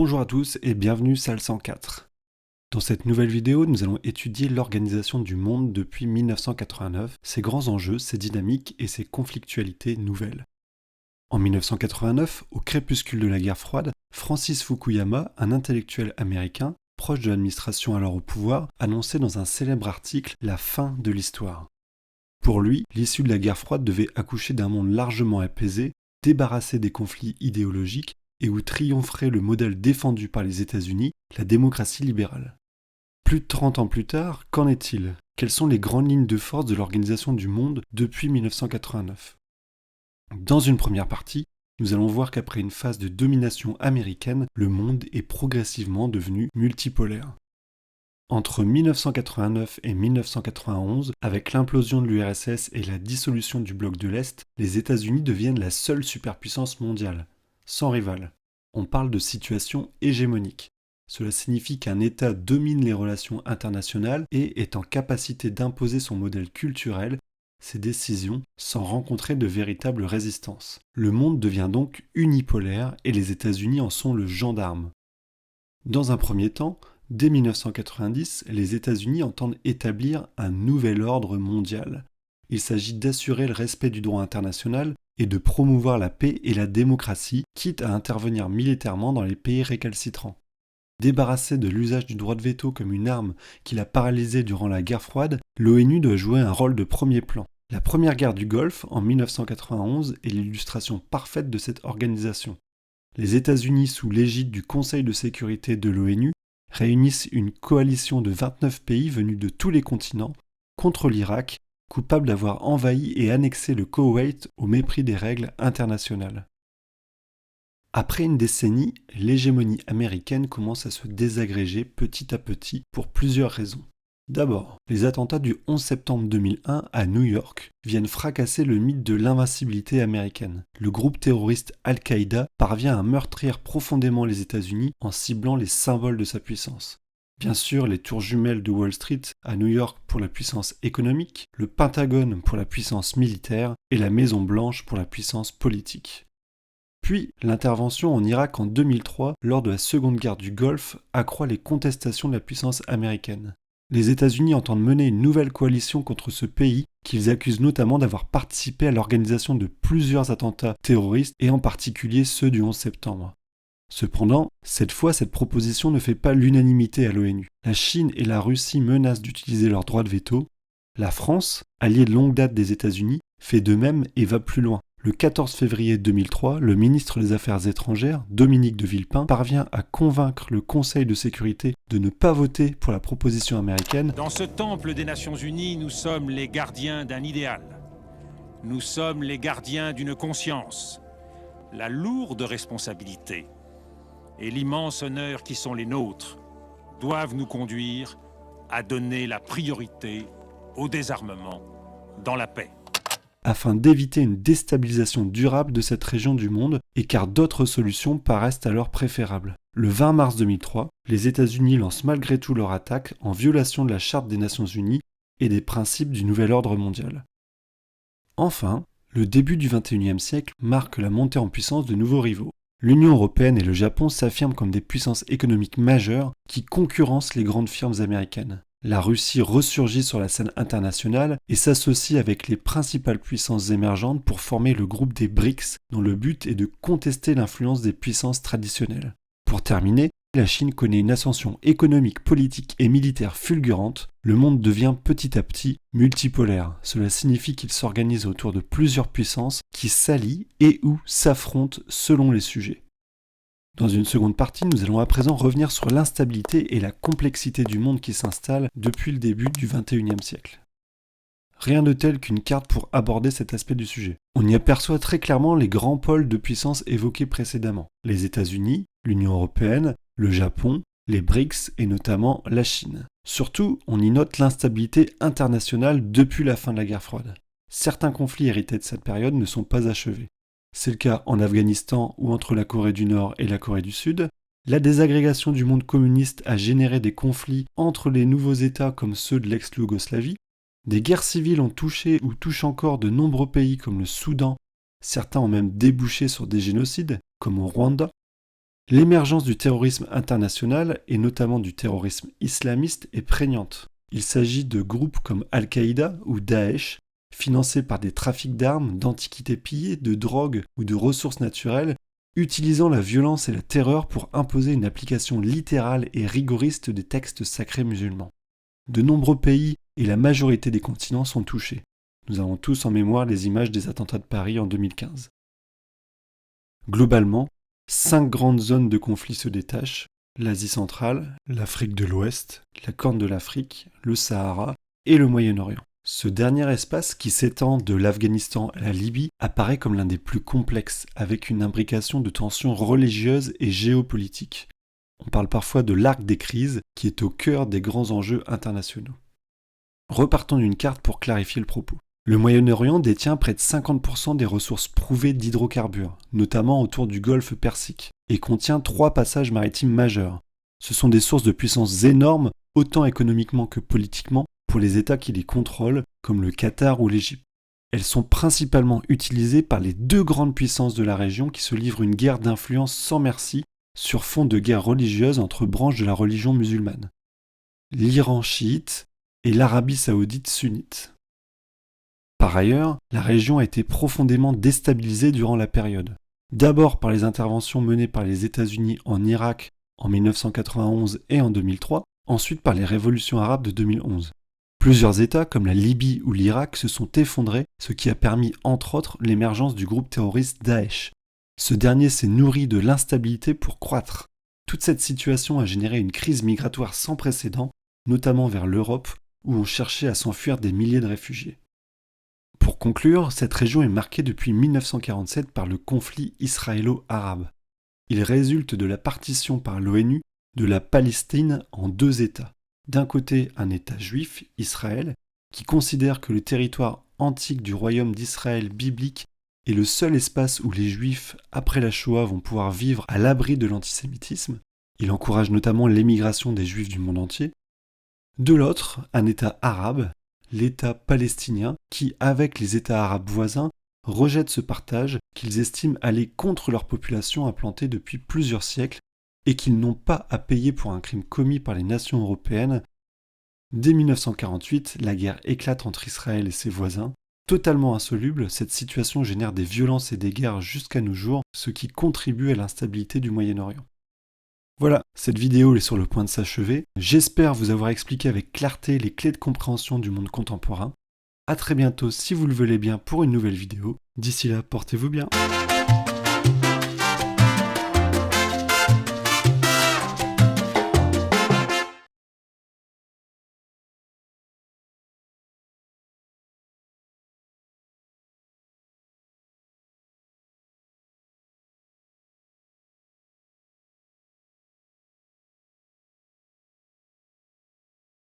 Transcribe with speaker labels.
Speaker 1: Bonjour à tous et bienvenue salle 104. Dans cette nouvelle vidéo, nous allons étudier l'organisation du monde depuis 1989, ses grands enjeux, ses dynamiques et ses conflictualités nouvelles. En 1989, au crépuscule de la guerre froide, Francis Fukuyama, un intellectuel américain, proche de l'administration alors au pouvoir, annonçait dans un célèbre article la fin de l'histoire. Pour lui, l'issue de la guerre froide devait accoucher d'un monde largement apaisé, débarrassé des conflits idéologiques et où triompherait le modèle défendu par les États-Unis, la démocratie libérale. Plus de 30 ans plus tard, qu'en est-il ? Quelles sont les grandes lignes de force de l'organisation du monde depuis 1989 ? Dans une première partie, nous allons voir qu'après une phase de domination américaine, le monde est progressivement devenu multipolaire. Entre 1989 et 1991, avec l'implosion de l'URSS et la dissolution du bloc de l'Est, les États-Unis deviennent la seule superpuissance mondiale, sans rival. On parle de situation hégémonique. Cela signifie qu'un État domine les relations internationales et est en capacité d'imposer son modèle culturel, ses décisions, sans rencontrer de véritable résistance. Le monde devient donc unipolaire et les États-Unis en sont le gendarme. Dans un premier temps, dès 1990, les États-Unis entendent établir un nouvel ordre mondial. Il s'agit d'assurer le respect du droit international et de promouvoir la paix et la démocratie, quitte à intervenir militairement dans les pays récalcitrants. Débarrassé de l'usage du droit de veto comme une arme qui l'a paralysé durant la guerre froide, l'ONU doit jouer un rôle de premier plan. La première guerre du Golfe, en 1991, est l'illustration parfaite de cette organisation. Les États-Unis, sous l'égide du Conseil de sécurité de l'ONU, réunissent une coalition de 29 pays venus de tous les continents contre l'Irak, coupable d'avoir envahi et annexé le Koweït au mépris des règles internationales. Après une décennie, l'hégémonie américaine commence à se désagréger petit à petit pour plusieurs raisons. D'abord, les attentats du 11 septembre 2001 à New York viennent fracasser le mythe de l'invincibilité américaine. Le groupe terroriste Al-Qaïda parvient à meurtrir profondément les États-Unis en ciblant les symboles de sa puissance. Bien sûr, les tours jumelles de Wall Street à New York pour la puissance économique, le Pentagone pour la puissance militaire et la Maison Blanche pour la puissance politique. Puis, l'intervention en Irak en 2003 lors de la Seconde Guerre du Golfe accroît les contestations de la puissance américaine. Les États-Unis entendent mener une nouvelle coalition contre ce pays qu'ils accusent notamment d'avoir participé à l'organisation de plusieurs attentats terroristes et en particulier ceux du 11 septembre. Cependant, cette fois, cette proposition ne fait pas l'unanimité à l'ONU. La Chine et la Russie menacent d'utiliser leur droit de veto. La France, alliée de longue date des États-Unis, fait de même et va plus loin. Le 14 février 2003, le ministre des Affaires étrangères, Dominique de Villepin, parvient à convaincre le Conseil de sécurité de ne pas voter pour la proposition américaine.
Speaker 2: Dans ce temple des Nations Unies, nous sommes les gardiens d'un idéal. Nous sommes les gardiens d'une conscience. La lourde responsabilité et l'immense honneur qui sont les nôtres doivent nous conduire à donner la priorité au désarmement dans la paix.
Speaker 1: Afin d'éviter une déstabilisation durable de cette région du monde et car d'autres solutions paraissent alors préférables. Le 20 mars 2003, les États-Unis lancent malgré tout leur attaque en violation de la Charte des Nations Unies et des principes du nouvel ordre mondial. Enfin, le début du XXIe siècle marque la montée en puissance de nouveaux rivaux. L'Union européenne et le Japon s'affirment comme des puissances économiques majeures qui concurrencent les grandes firmes américaines. La Russie ressurgit sur la scène internationale et s'associe avec les principales puissances émergentes pour former le groupe des BRICS, dont le but est de contester l'influence des puissances traditionnelles. Pour terminer, la Chine connaît une ascension économique, politique et militaire fulgurante. Le monde devient petit à petit multipolaire. Cela signifie qu'il s'organise autour de plusieurs puissances qui s'allient et ou s'affrontent selon les sujets. Dans une seconde partie, nous allons à présent revenir sur l'instabilité et la complexité du monde qui s'installe depuis le début du XXIe siècle. Rien de tel qu'une carte pour aborder cet aspect du sujet. On y aperçoit très clairement les grands pôles de puissance évoqués précédemment. Les États-Unis, l'Union européenne, le Japon, les BRICS et notamment la Chine. Surtout, on y note l'instabilité internationale depuis la fin de la guerre froide. Certains conflits hérités de cette période ne sont pas achevés. C'est le cas en Afghanistan ou entre la Corée du Nord et la Corée du Sud. La désagrégation du monde communiste a généré des conflits entre les nouveaux États comme ceux de l'ex-Yougoslavie. Des guerres civiles ont touché ou touchent encore de nombreux pays comme le Soudan. Certains ont même débouché sur des génocides, comme au Rwanda. L'émergence du terrorisme international, et notamment du terrorisme islamiste, est prégnante. Il s'agit de groupes comme Al-Qaïda ou Daesh, financés par des trafics d'armes, d'antiquités pillées, de drogues ou de ressources naturelles, utilisant la violence et la terreur pour imposer une application littérale et rigoriste des textes sacrés musulmans. De nombreux pays et la majorité des continents sont touchés. Nous avons tous en mémoire les images des attentats de Paris en 2015. Globalement, 5 grandes zones de conflit se détachent: l'Asie centrale, l'Afrique de l'Ouest, la Corne de l'Afrique, le Sahara et le Moyen-Orient. Ce dernier espace, qui s'étend de l'Afghanistan à la Libye, apparaît comme l'un des plus complexes, avec une imbrication de tensions religieuses et géopolitiques. On parle parfois de l'arc des crises, qui est au cœur des grands enjeux internationaux. Repartons d'une carte pour clarifier le propos. Le Moyen-Orient détient près de 50% des ressources prouvées d'hydrocarbures, notamment autour du golfe Persique, et contient 3 passages maritimes majeurs. Ce sont des sources de puissance énormes, autant économiquement que politiquement, pour les États qui les contrôlent, comme le Qatar ou l'Égypte. Elles sont principalement utilisées par les 2 grandes puissances de la région qui se livrent une guerre d'influence sans merci sur fond de guerre religieuse entre branches de la religion musulmane: l'Iran chiite et l'Arabie saoudite sunnite. Par ailleurs, la région a été profondément déstabilisée durant la période. D'abord par les interventions menées par les États-Unis en Irak en 1991 et en 2003, ensuite par les révolutions arabes de 2011. Plusieurs États, comme la Libye ou l'Irak, se sont effondrés, ce qui a permis, entre autres, l'émergence du groupe terroriste Daesh. Ce dernier s'est nourri de l'instabilité pour croître. Toute cette situation a généré une crise migratoire sans précédent, notamment vers l'Europe, où on cherchait à s'enfuir des milliers de réfugiés. Pour conclure, cette région est marquée depuis 1947 par le conflit israélo-arabe. Il résulte de la partition par l'ONU de la Palestine en 2 États. D'un côté, un État juif, Israël, qui considère que le territoire antique du royaume d'Israël biblique est le seul espace où les Juifs, après la Shoah, vont pouvoir vivre à l'abri de l'antisémitisme. Il encourage notamment l'émigration des Juifs du monde entier. De l'autre, un État arabe, l'État palestinien, qui, avec les États arabes voisins, rejette ce partage qu'ils estiment aller contre leur population implantée depuis plusieurs siècles et qu'ils n'ont pas à payer pour un crime commis par les nations européennes. Dès 1948, la guerre éclate entre Israël et ses voisins. Totalement insoluble, cette situation génère des violences et des guerres jusqu'à nos jours, ce qui contribue à l'instabilité du Moyen-Orient. Voilà, cette vidéo est sur le point de s'achever. J'espère vous avoir expliqué avec clarté les clés de compréhension du monde contemporain. A très bientôt si vous le voulez bien pour une nouvelle vidéo. D'ici là, portez-vous bien.